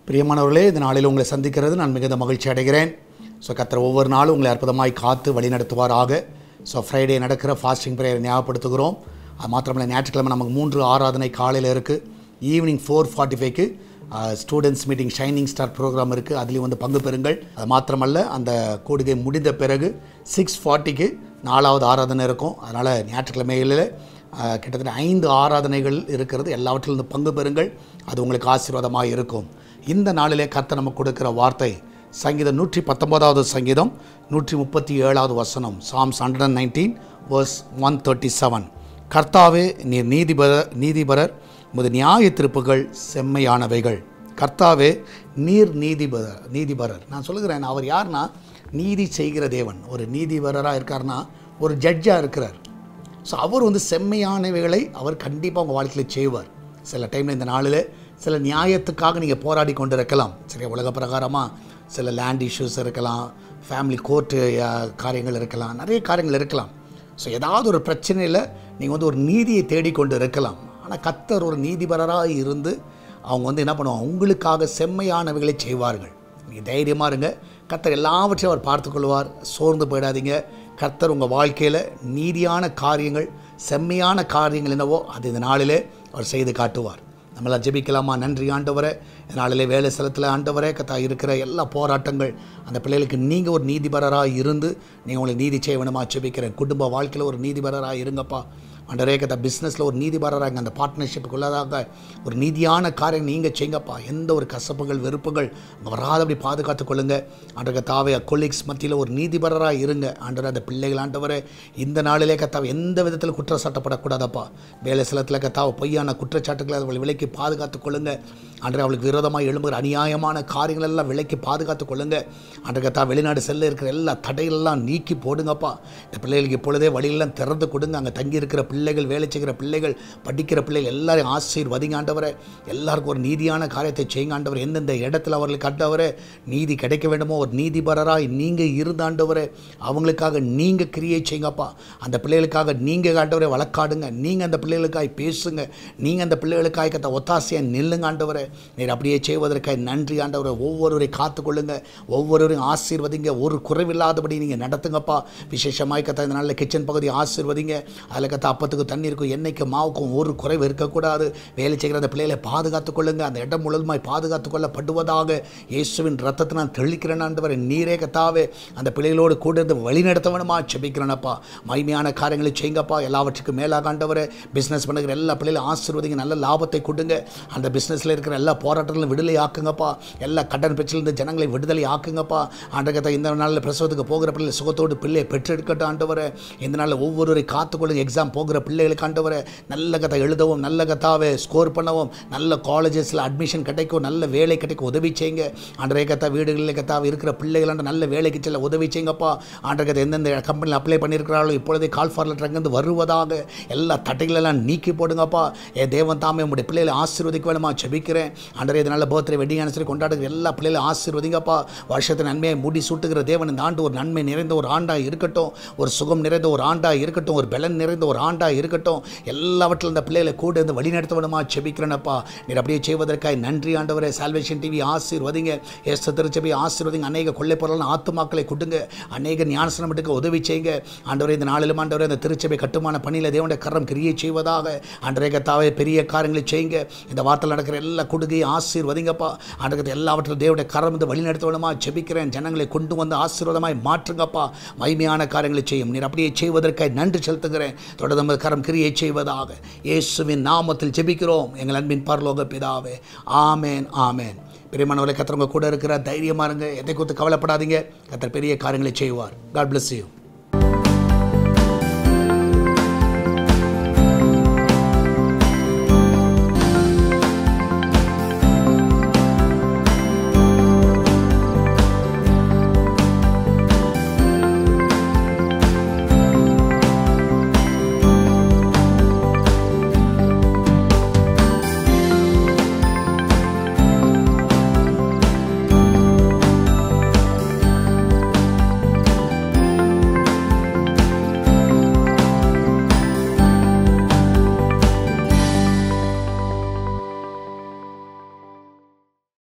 பிரியமானவர்களே, இந்த நாளில் உங்களை சந்திக்கிறது நான் மிகுந்த மகிழ்ச்சி அடைகிறேன். ஸோ கர்த்தர் ஒவ்வொரு நாளும் உங்களை அற்புதமாய் காத்து வழி நடத்துவாராக. ஸோ ஃப்ரைடே நடக்கிற ஃபாஸ்டிங் ப்ரேயரை ஞாபகப்படுத்துகிறோம். அது மாத்திரமல்ல, ஞாயிற்றுக்கிழமை நமக்கு 3 ஆராதனை காலையில் இருக்குது. ஈவினிங் 4:45க்கு students meeting shining star programme இருக்குது. அதுலேயும் வந்து பங்கு பெறுங்கள். அது மாத்திரமல்ல, அந்த கூடுகை முடிந்த பிறகு 6:40க்கு 4வது ஆராதனை இருக்கும். அதனால் ஞாயிற்றுக்கிழமைகளில் கிட்டத்தட்ட 5 ஆராதனைகள் இருக்கிறது. எல்லாவற்றிலிருந்து பங்கு பெறுங்கள். அது உங்களுக்கு ஆசீர்வாதமாக இருக்கும். இந்த நாளிலே கர்த்தர் நமக்கு கொடுக்கிற வார்த்தை சங்கீதம் 119வது சங்கீதம் 137வது வசனம். Psalms 119 verse 137. கர்த்தாவே, நீர் நீதிபரர், உமது நியாய தீர்ப்புகள் செம்மையானவைகள். கர்த்தாவே, நீர் நீதிபரர். நான் சொல்லுகிறேன், அவர் யாருன்னா நீதி செய்கிற தேவன். ஒரு நீதிபரராக இருக்காருன்னா ஒரு ஜட்ஜாக இருக்கிறார். ஸோ அவர் வந்து செம்மையானவைகளை அவர் கண்டிப்பாக உங்கள் வாழ்க்கையில் செய்வார். சில டைமில் இந்த நாளில் சில நியாயத்துக்காக நீங்கள் போராடி கொண்டு இருக்கலாம். சரியா, உலக பிரகாரமாக சில லேண்ட் இஷ்யூஸ் இருக்கலாம், ஃபேமிலி கோர்ட்டு காரியங்கள் இருக்கலாம், நிறைய காரியங்கள் இருக்கலாம். ஸோ ஏதாவது ஒரு பிரச்சனையில் நீங்கள் வந்து ஒரு நீதியை தேடிக்கொண்டு இருக்கலாம். ஆனால் கர்த்தர் ஒரு நீதிபரராக இருந்து அவங்க வந்து என்ன பண்ணுவாங்க, உங்களுக்காக செம்மையானவைகளை செய்வார்கள். நீங்கள் தைரியமாக இருங்க. கர்த்தர் எல்லாவற்றையும் அவர் பார்த்துக்கொள்வார். சோர்ந்து போயிடாதீங்க. கர்த்தர் உங்கள் வாழ்க்கையில் நீதியான காரியங்கள், செம்மையான காரியங்கள் என்னவோ அது இந்த நாளிலே அவர் செய்து காட்டுவார். நம்மளாம் ஜெபிக்கலாமா? நன்றி ஆண்டவரே, நாளிலே வேலை ஸ்தலத்தில் ஆண்டவரே கத்தா இருக்கிற எல்லா போராட்டங்கள் அந்த பிள்ளைகளுக்கு நீங்கள் ஒரு நீதிபரராக இருந்து நீங்கள் உங்களுக்கு நீதி செய்ய வேணுமா ஜெபிக்கிறேன். குடும்ப வாழ்க்கையில் ஒரு நீதிபரராக இருங்கப்பா ஆண்டவரே. கத்தா பிஸ்னஸில் ஒரு நீதிபரராக, அந்த பார்ட்னர்ஷிப்புக்குள்ளதாக ஒரு நீதியான காரியம் நீங்கள் செய்யுங்கப்பா. எந்த ஒரு கசப்புகள் வெறுப்புகள் அங்கே வராதபடி பாதுகாத்து கொள்ளுங்க ஆண்டவர். கத்தாவே, கொலீக்ஸ் மத்தியில் ஒரு நீதிபரராக இருங்க ஆண்டவர். அந்த பிள்ளைகள் ஆண்டவரே இந்த நாளிலே கத்தாவை எந்த விதத்தில் குற்றச்சாட்டப்படக்கூடாதப்பா. வேலை ஸ்தலத்தில் கத்தாவை பொய்யான குற்றச்சாட்டுகளை அவர்கள் விலைக்கு பாதுகாத்து கொள்ளுங்க ஆண்டவர். அவளுக்கு விரோதமாக எழும்புகிற அநியாயமான காரியங்கள் எல்லாம் விலைக்கு பாதுகாத்து கொள்ளுங்க ஆண்டவர். கத்தா வெளிநாடு செல்ல இருக்கிற எல்லா தடைகளெல்லாம் நீக்கி போடுங்கப்பா. இந்த பிள்ளைகளுக்கு இப்பொழுதே வழியெல்லாம் திறந்து கொடுங்க. அங்கே தங்கி இருக்கிற பிள்ளைகள், வேலை செய்கிற பிள்ளைகள், படிக்கிற பிள்ளைகள் எல்லாரையும் ஆசீர்வதிங்க ஆண்டவரே. எல்லாருக்கும் ஒரு நீதியான காரியத்தை செய்யுங்க ஆண்டவர். எந்தெந்த இடத்துல அவர்களுக்கு ஆண்டவரே நீதி கிடைக்க வேண்டுமோ ஒரு நீதிபரராய் நீங்கள் இருந்த ஆண்டவரே அவங்களுக்காக நீங்கள் கிரியை செய்யுங்கப்பா. அந்த பிள்ளைகளுக்காக நீங்கள் ஆண்டவரை வழக்காடுங்க. நீங்கள் அந்த பிள்ளைகளுக்காய் பேசுங்க. நீங்கள் அந்த பிள்ளைகளுக்காய் கத்த ஒத்தாசையை நில்லுங்க ஆண்டவரே. நீர் அப்படியே செய்வதற்காக நன்றி ஆண்டவரை. ஒவ்வொருவரை காத்துக்கொள்ளுங்க, ஒவ்வொருவரையும் ஆசீர்வதிங்க. ஒரு குறைவில்லாதபடி நீங்கள் நடத்துங்கப்பா. விசேஷமாய் கத்த இந்த நாளில் கிச்சன் பகுதி ஆசீர்வதிங்க. அதில் கத்த அப்பத்துக்கு தண்ணீருக்கும் எண்ணெய்க்கும் மாவுக்கும் ஒரு குறைவு இருக்கக்கூடாது. வேலை செய்கிற அந்த பிள்ளைகளை பாதுகாத்துக் கொள்ளுங்க. அந்த இடம் முழுவதுமாய் பாதுகாத்துக் கொள்ளப்படுவதாக இயேசுவின் ரத்தத்தை நான் தெளிக்கிறேன் ஆண்டவரே. நீரே கத்தாவே அந்த பிள்ளைகளோடு கூட இருந்து வழி நடத்த வேணுமா ஜெபிக்கிறேனப்பா. மகிமையான காரியங்களை செய்யுங்கப்பா. எல்லாவற்றுக்கும் மேலாக ஆண்டவரே பிஸ்னஸ் பண்ணுகிற எல்லா பிள்ளைகளும் ஆசீர்வதிங்க. நல்ல லாபத்தை கொடுங்க. அந்த பிஸ்னஸில் இருக்கிற எல்லா போராட்டங்களும் விடுதலை ஆக்குங்கப்பா. எல்லா கடன் பிரச்சனையிலிருந்து ஜனங்களை விடுதலை ஆக்குங்கப்பா. ஆண்டகத்தை இந்த நாளில் பிரசவத்துக்கு போகிற பிள்ளை சுகத்தோடு பிள்ளையை பெற்றெடுக்கட்டும் ஆண்டவரே. இந்த நாளில் ஒவ்வொருவரை காத்துக்கொள்ளுங்க. எக்ஸாம் போகிற பிள்ளைகளுக்கு ஆண்டவரே நல்ல கதை எழுதவும், நல்ல கத்தாவே ஸ்கோர் பண்ணவும், நல்ல காலேஜஸில் அட்மிஷன் கிடைக்கும், நல்ல வேலை கிடைக்கும் உதவி செய்யுங்க ஆண்டரே. கத்தா வீடுகளில் கத்தாவே இருக்கிற பிள்ளைகளாண்ட நல்ல வேலைக்கு செல்ல உதவி செய்யுங்கப்பா ஆண்டரை. கதை எந்தெந்த கம்பெனியில் அப்ளை பண்ணியிருக்கிறாங்களோ இப்பொழுதே கால் ஃபார் லெட்டர் அங்கேருந்து வருவதாக எல்லா தட்டைகளெல்லாம் நீக்கி போடுங்கப்பா. தேவன் தாமே உங்களுடைய பிள்ளைகளை ஆசீர்வதிக்க வேணுமா ஜெபிக்கிறேன் ஆண்டரே. இதனால் பர்த்டே வெட்டிங் ஆனிவர்சரி கொண்டாடுகிற எல்லா பிள்ளைகளும் ஆசீர்வதிங்கப்பா. வருஷத்தை நன்மையை முடி சூட்டுகிற தேவன் இந்த ஆண்டு ஒரு நன்மை நிறைந்த ஒரு ஆண்டாக இருக்கட்டும், ஒரு சுகம் நிறைந்த ஒரு ஆண்டாக இருக்கட்டும், ஒரு பலன் நிறைந்த ஒரு ஆண்டாக இருக்கட்டும். எல்லாவற்றிலும் இந்த பிள்ளைகளை கூட இருந்து வழி நடத்த வேணுமா ஜெபிக்கிறேனப்பா. நீர் அப்படியே செய்வதற்காக நன்றி ஆண்டவரே. சால்வேஷன் டிவி ஆசீர்வதிங்க. ஏசு திருச்சபை ஆசீர்வதிங்க. அநேக கொள்ளை பொருளான ஆத்துமாக்களை கொடுங்க. அநேக ஞானஸ்நானம் எடுக்க உதவி செய்யுங்க ஆண்டவரே. இந்த நாளிலும் ஆண்டவரே அந்த திருச்சபை கட்டுமான பணியில் தேவனுடைய கரம் கிரியை செய்வதாக ஆண்டவரே. கத்தாவே பெரிய காரியங்களை செய்யுங்க. இந்த வார்த்தையில் நடக்கிற எல்லா கொடுகையை ஆசீர்வதிங்கப்பா ஆண்டவரே. எல்லாவற்றிலும் தேவனுடைய கரம் வந்து வழி நடத்த வேணுமா ஜெபிக்கிறேன். ஜனங்களை கொண்டு வந்து ஆசீர்வாதமாய் மாற்றுங்கப்பா. மகிமையான காரியங்களை செய்யும். நீர் அப்படியே செய்வதற்காக நன்றி செலுத்துகிறேன். தொடர்ந்து கரம் கிரியை செய்வதாக இயேசுவின் நாமத்தில் ஜெபிக்கிறோம் எங்கள் அன்பின் பரலோக பிதாவே. ஆமேன், ஆமேன். பிரியமானவர்களே, கர்த்தர் உங்க கூட இருக்கிற தைரியமா இருங்க. எதை குறித்து கவலைப்படாதீங்க. கர்த்தர் பெரிய காரியங்களை செய்வார். God bless you.